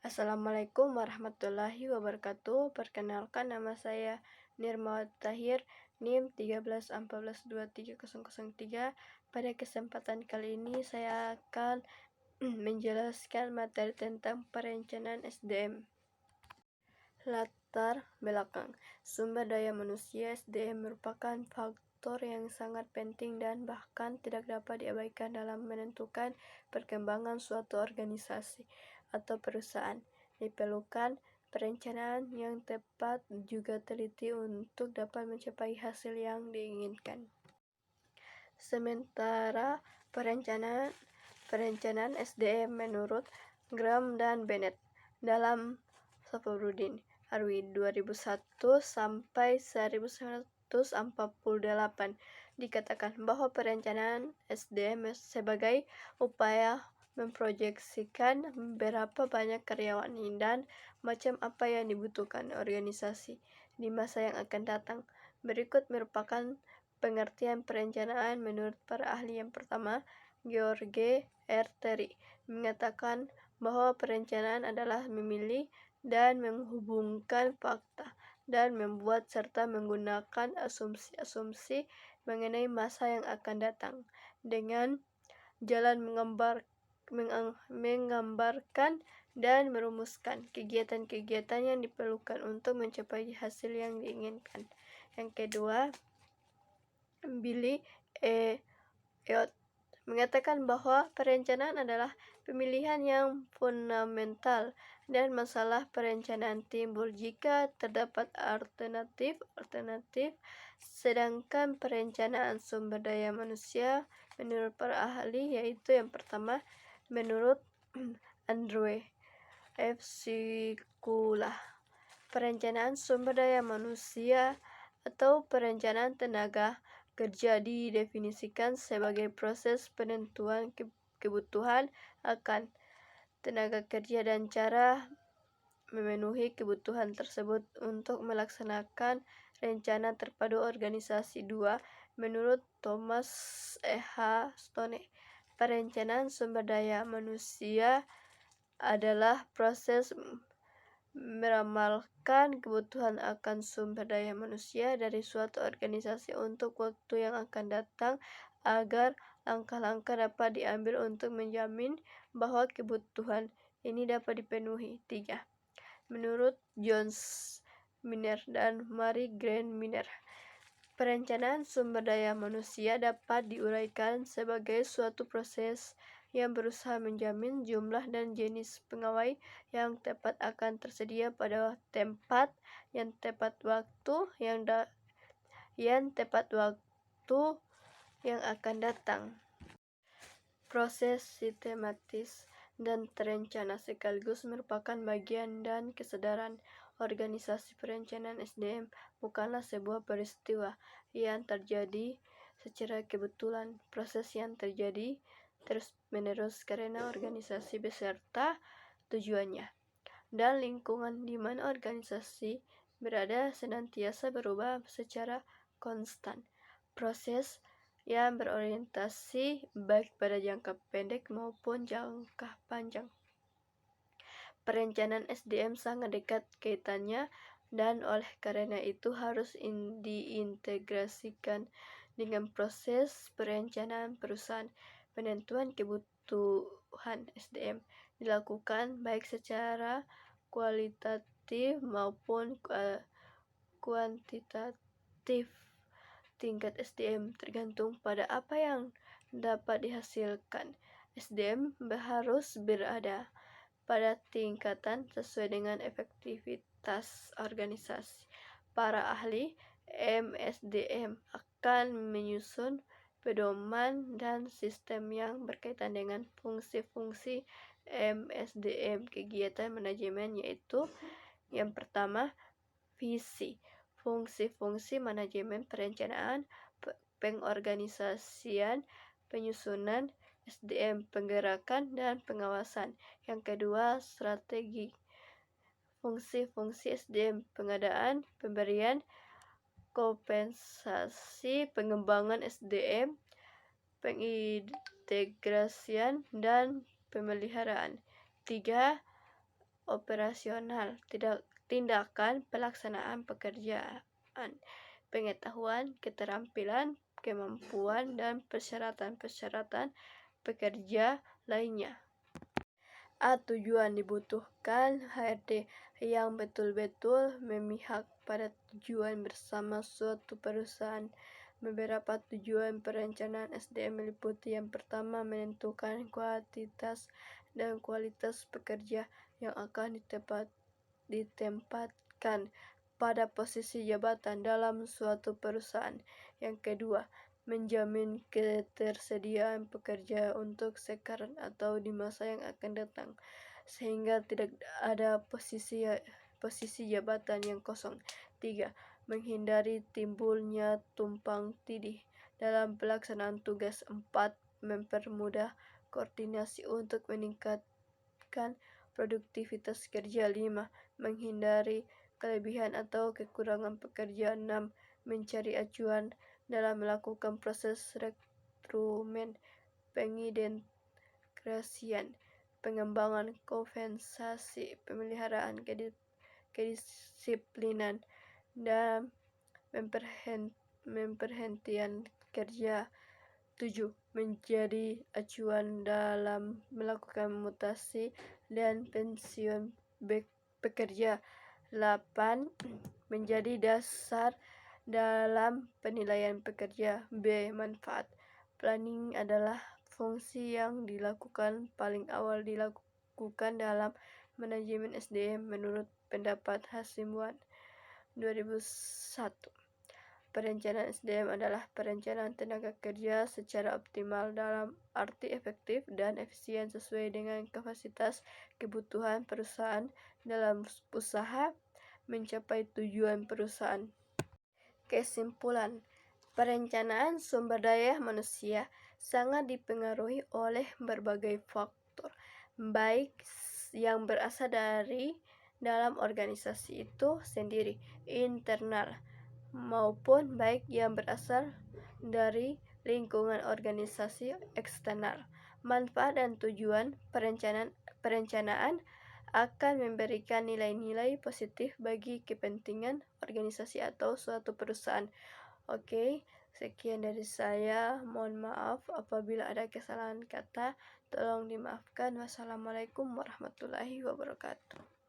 Assalamualaikum warahmatullahi wabarakatuh. Perkenalkan, nama saya Nirmawati Tahir, NIM 13142303. Pada kesempatan kali ini saya akan menjelaskan materi tentang perencanaan SDM. Latar belakang sumber daya manusia. SDM merupakan faktor yang sangat penting dan bahkan tidak dapat diabaikan dalam menentukan perkembangan suatu organisasi atau perusahaan. Diperlukan perencanaan yang tepat juga teliti untuk dapat mencapai hasil yang diinginkan. Sementara perencanaan SDM menurut Graham dan Bennett dalam Safarudin Arwi 2001 sampai 1948 dikatakan bahwa perencanaan SDM sebagai upaya memproyeksikan berapa banyak karyawan dan macam apa yang dibutuhkan organisasi di masa yang akan datang. Berikut merupakan pengertian perencanaan menurut para ahli. Yang pertama, George R. Terry mengatakan bahwa perencanaan adalah memilih dan menghubungkan fakta dan membuat serta menggunakan asumsi-asumsi mengenai masa yang akan datang dengan jalan menggambarkan dan merumuskan kegiatan-kegiatan yang diperlukan untuk mencapai hasil yang diinginkan. Yang kedua, Billy E. Eott mengatakan bahwa perencanaan adalah pemilihan yang fundamental dan masalah perencanaan timbul jika terdapat alternatif, sedangkan perencanaan sumber daya manusia menurut para ahli yaitu yang pertama, menurut Andrew F. Sikula, perencanaan sumber daya manusia atau perencanaan tenaga kerja didefinisikan sebagai proses penentuan kebutuhan akan tenaga kerja dan cara memenuhi kebutuhan tersebut untuk melaksanakan rencana terpadu organisasi. 2. Menurut Thomas H. Stone, perencanaan sumber daya manusia adalah proses meramalkan kebutuhan akan sumber daya manusia dari suatu organisasi untuk waktu yang akan datang agar langkah-langkah dapat diambil untuk menjamin bahwa kebutuhan ini dapat dipenuhi. 3. Menurut John Miner dan Mary Grant Miner, perencanaan sumber daya manusia dapat diuraikan sebagai suatu proses yang berusaha menjamin jumlah dan jenis pegawai yang tepat akan tersedia pada tempat yang tepat waktu yang akan datang. Proses sistematis dan terencana sekaligus merupakan bagian dan kesadaran organisasi. Perencanaan SDM bukanlah sebuah peristiwa yang terjadi secara kebetulan, proses yang terjadi terus-menerus karena organisasi beserta tujuannya dan lingkungan di mana organisasi berada senantiasa berubah secara konstan. Proses yang berorientasi baik pada jangka pendek maupun jangka panjang. Perencanaan SDM sangat dekat kaitannya dan oleh karena itu harus diintegrasikan dengan proses perencanaan perusahaan. Penentuan kebutuhan SDM dilakukan baik secara kualitatif maupun kuantitatif. Tingkat SDM tergantung pada apa yang dapat dihasilkan. SDM harus berada pada tingkatan sesuai dengan efektivitas organisasi. Para ahli MSDM akan menyusun pedoman dan sistem yang berkaitan dengan fungsi-fungsi MSDM. Kegiatan manajemen yaitu yang pertama, visi, fungsi-fungsi manajemen perencanaan, pengorganisasian, penyusunan SDM, penggerakan dan pengawasan. Yang kedua, strategi, fungsi-fungsi SDM, pengadaan, pemberian kompensasi, pengembangan SDM, pengintegrasian dan pemeliharaan. 3. operasional, tindakan pelaksanaan pekerjaan, pengetahuan, keterampilan, kemampuan, dan persyaratan-persyaratan pekerja lainnya. Tujuan dibutuhkan HRD yang betul-betul memihak pada tujuan bersama suatu perusahaan. Beberapa tujuan perencanaan SDM meliputi: yang pertama, menentukan kuantitas dan kualitas pekerja yang akan ditempatkan pada posisi jabatan dalam suatu perusahaan. Yang kedua, menjamin ketersediaan pekerja untuk sekarang atau di masa yang akan datang, sehingga tidak ada posisi jabatan yang kosong. 3. Menghindari timbulnya tumpang tindih dalam pelaksanaan tugas. 4. Mempermudah koordinasi untuk meningkatkan produktivitas kerja. 5. Menghindari kelebihan atau kekurangan pekerja. 6. Mencari acuan dalam melakukan proses rekrutmen, pengidentifikasian, pengembangan, kompensasi, pemeliharaan, kedisiplinan, dan memperhentian kerja. 7. Menjadi acuan dalam melakukan mutasi dan pensiun pekerja. 8. Menjadi dasar dalam penilaian pekerja. B. Manfaat. Planning adalah fungsi yang paling awal dilakukan dalam manajemen SDM menurut pendapat Hasibuan 2001. Perencanaan SDM adalah perencanaan tenaga kerja secara optimal dalam arti efektif dan efisien sesuai dengan kapasitas kebutuhan perusahaan dalam usaha mencapai tujuan perusahaan. Kesimpulan, perencanaan sumber daya manusia sangat dipengaruhi oleh berbagai faktor, baik yang berasal dari dalam organisasi itu sendiri, internal, maupun baik yang berasal dari lingkungan organisasi eksternal. Manfaat dan tujuan perencanaan akan memberikan nilai-nilai positif bagi kepentingan organisasi atau suatu perusahaan. Oke, sekian dari saya. Mohon maaf apabila ada kesalahan kata. Tolong dimaafkan. Wassalamualaikum warahmatullahi wabarakatuh.